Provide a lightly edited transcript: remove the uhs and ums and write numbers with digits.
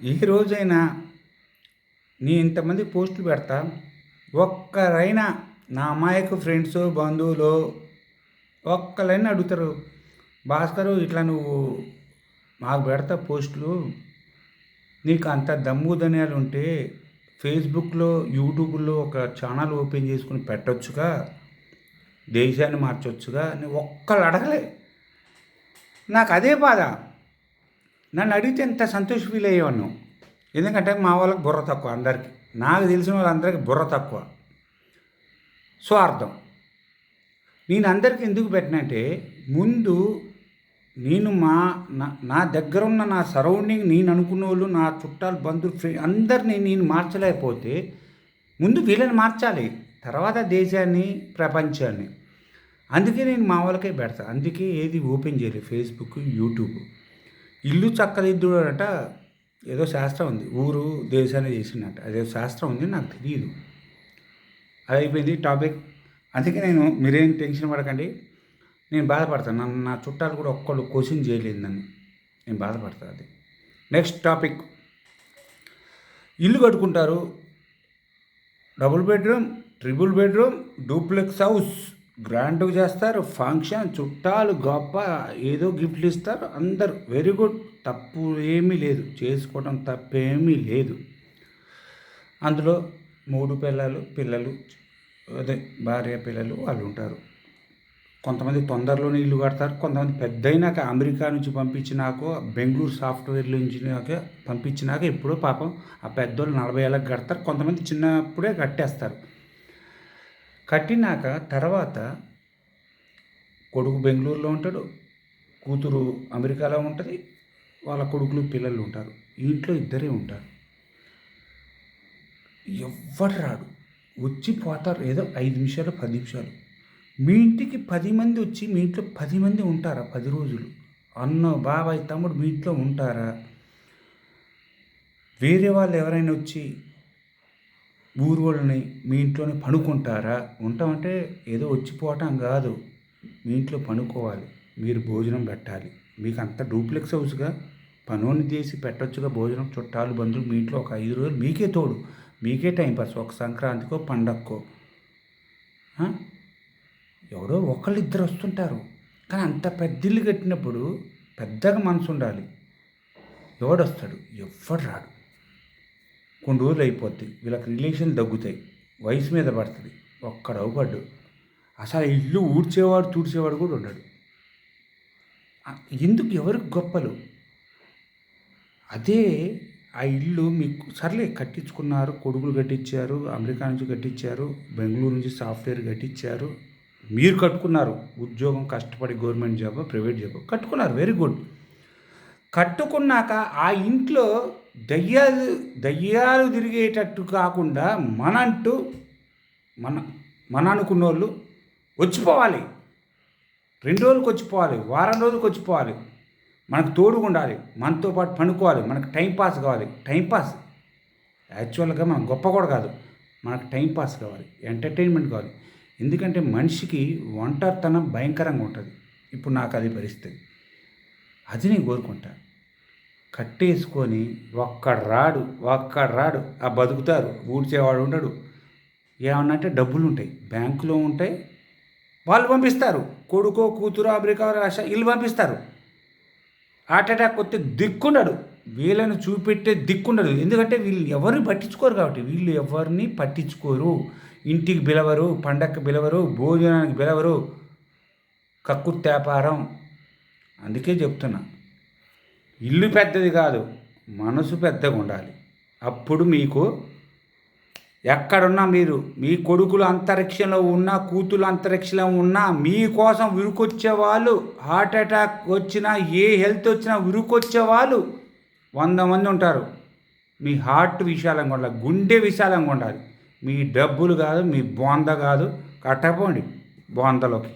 ఏ రోజైనా ఇంతమంది పోస్టులు పెడతా, ఒక్కరైనా నా అమాయక ఫ్రెండ్సో, బంధువులో ఒక్కళ్ళైనా అడుగుతారు, భాస్కరు ఇట్లా నువ్వు మాకు పెడతా పోస్టులు, నీకు అంత దమ్ము ధనియాలు ఉంటే ఫేస్బుక్లో, యూట్యూబ్లో ఒక ఛానల్ ఓపెన్ చేసుకుని పెట్టొచ్చుగా, దేశాన్ని మార్చొచ్చుగా అని ఒక్కళ్ళు అడగలే. నాకు అదే బాధ. నన్ను అడిగితే ఎంత సంతోష ఫీల్ అయ్యేవాడిను. ఎందుకంటే మా వాళ్ళకి బుర్ర తక్కువ, అందరికీ నాకు తెలిసిన వాళ్ళందరికీ బుర్ర తక్కువ, స్వార్థం. నేను అందరికీ ఎందుకు పెట్టినంటే, ముందు నేను నా దగ్గర ఉన్న నా సరౌండింగ్, నేను అనుకున్న వాళ్ళు, నా చుట్టాలు, బంధువులు, అందరినీ నేను మార్చలేకపోతే ముందు వీళ్ళని మార్చాలి, తర్వాత దేశాన్ని, ప్రపంచాన్ని. అందుకే నేను మా వాళ్ళకే పెడతాను. అందుకే ఏది ఓపెన్ చేయలేదు, ఫేస్బుక్, యూట్యూబ్. ఇల్లు చక్కదిద్దుడట ఏదో శాస్త్రం ఉంది, ఊరు దేశాన్ని చేసినట్టు అదే శాస్త్రం ఉంది, నాకు తెలియదు. అది అయిపోయింది టాపిక్. అందుకే మీరేం టెన్షన్ పడకండి, నేను బాధపడతాను. నా చుట్టాలు కూడా ఒక్కళ్ళు క్వశ్చన్ చేయలేదు నన్ను, నేను బాధపడతాను. అది నెక్స్ట్ టాపిక్. ఇల్లు కట్టుకుంటారు, double bedroom, triple bedroom, duplex house, గ్రాండ్గా చేస్తారు, ఫంక్షన్, చుట్టాలు గొప్ప, ఏదో గిఫ్ట్లు ఇస్తారు, అందరు వెరీ గుడ్, తప్పు ఏమీ లేదు, చేసుకోవడం తప్పేమీ లేదు. అందులో 3 పిల్లలు అదే భార్య పిల్లలు వాళ్ళు ఉంటారు. కొంతమంది తొందరలోనే ఇల్లు కడతారు, కొంతమంది పెద్దయినాక అమెరికా నుంచి పంపించినాకో, బెంగళూరు సాఫ్ట్వేర్ల నుంచి పంపించినాక ఎప్పుడో పాపం ఆ పెద్దోళ్ళు 40 ఏళ్ళకి కడతారు, కొంతమంది చిన్నప్పుడే కట్టేస్తారు. కట్టినాక తర్వాత కొడుకు బెంగళూరులో ఉంటాడు, కూతురు అమెరికాలో ఉంటుంది, వాళ్ళ కొడుకులు పిల్లలు ఉంటారు. ఇంట్లో ఇద్దరే ఉంటారు, ఎవ్వరు రాడు, వచ్చి పోతారు ఏదో 5 నిమిషాలు 10 నిమిషాలు. మీ ఇంటికి 10 మంది వచ్చి మీ ఇంట్లో 10 మంది ఉంటారా 10 రోజులు? అన్న, బాబాయ్, తమ్ముడు మీ ఇంట్లో ఉంటారా? వేరే వాళ్ళు ఎవరైనా వచ్చి ఊరు వాళ్ళని మీ ఇంట్లోనే పడుకుంటారా? ఉంటామంటే ఏదో వచ్చిపోవటం కాదు, మీ ఇంట్లో పడుకోవాలి, మీరు భోజనం పెట్టాలి. మీకు అంత డూప్లెక్స్ హౌస్గా పనుని చేసి పెట్టొచ్చుగా భోజనం, చుట్టాలు, బంధువులు మీ ఇంట్లో ఒక 5 రోజులు మీకే తోడు, మీకే టైంపాస్, ఒక సంక్రాంతికో పండక్కో. ఎవరో ఒకళ్ళిద్దరు వస్తుంటారు, కానీ అంత పెద్ద ఇల్లు కట్టినప్పుడు పెద్దగా మనసు ఉండాలి. ఎవడొస్తాడు? ఎవ్వడు రాడు. కొన్ని రోజులు అయిపోద్ది, వీళ్ళకి రిలేషన్ తగ్గుతాయి, వయసు మీద పడుతుంది, ఒక్కడ అవ్వబడ్డు. అసలు ఇల్లు ఊడ్చేవాడు తుడిచేవాడు కూడా ఉన్నాడు. ఎందుకు? ఎవరికి గొప్పలు? అదే ఆ ఇల్లు మీకు సర్లే కట్టించుకున్నారు, కొడుకులు కట్టించారు, అమెరికా నుంచి కట్టించారు, బెంగళూరు నుంచి సాఫ్ట్వేర్ కట్టించారు, మీరు కట్టుకున్నారు, ఉద్యోగం కష్టపడి గవర్నమెంట్ జాబ్, ప్రైవేట్ జాబ్ కట్టుకున్నారు, వెరీ గుడ్. కట్టుకున్నాక ఆ ఇంట్లో దయ్యాలు తిరిగేటట్టు కాకుండా మన అనుకున్న వాళ్ళు వచ్చిపోవాలి, 2 రోజులకు వచ్చిపోవాలి, వారం రోజులకు వచ్చిపోవాలి, మనకు తోడుగా ఉండాలి, మనతో పాటు పనుకోవాలి, మనకు టైంపాస్ కావాలి. టైంపాస్ యాక్చువల్గా మనం గొప్ప కూడా కాదు, మనకు టైంపాస్ కావాలి, ఎంటర్టైన్మెంట్ కావాలి. ఎందుకంటే మనిషికి ఒంటరితనం భయంకరంగా ఉంటుంది. ఇప్పుడు నాకు అది పరిస్థితి, అది నేను కోరుకుంటా. కట్టేసుకొని ఒక్కడు రాడు, ఆ బతుకుతారు, ఊడ్చేవాడు ఉండడు. ఏమన్నా అంటే డబ్బులు ఉంటాయి, బ్యాంకులో ఉంటాయి, వాళ్ళు పంపిస్తారు, కొడుకో కూతురు అమెరికా రాష్ట్ర వీళ్ళు పంపిస్తారు. హార్ట్ అటాక్ వస్తే దిక్కుండడు, వీళ్ళని చూపెట్టే దిక్కుండదు. ఎందుకంటే వీళ్ళు ఎవరిని పట్టించుకోరు కాబట్టి, వీళ్ళు ఎవరిని పట్టించుకోరు, ఇంటికి పిలవరు, పండగకి పిలవరు, భోజనానికి పిలవరు, కక్కుర్తి వ్యాపారం. అందుకే చెప్తున్నా, ఇల్లు పెద్దది కాదు, మనసు పెద్దగా ఉండాలి. అప్పుడు మీకు ఎక్కడున్నా, మీరు మీ కొడుకులు అంతరిక్షంలో ఉన్నా, కూతురు అంతరిక్షంలో ఉన్నా, మీకోసం ఉరుకొచ్చే వాళ్ళు, హార్ట్ అటాక్ వచ్చినా, ఏ హెల్త్ వచ్చినా ఉరుకొచ్చే వాళ్ళు 100 మంది ఉంటారు. మీ హార్ట్ విశాలంగా ఉండాలి, గుండె విశాలంగా ఉండాలి. మీ డబ్బులు కాదు, మీ బోంద కాదు, కట్టపోండి బోందలోకి.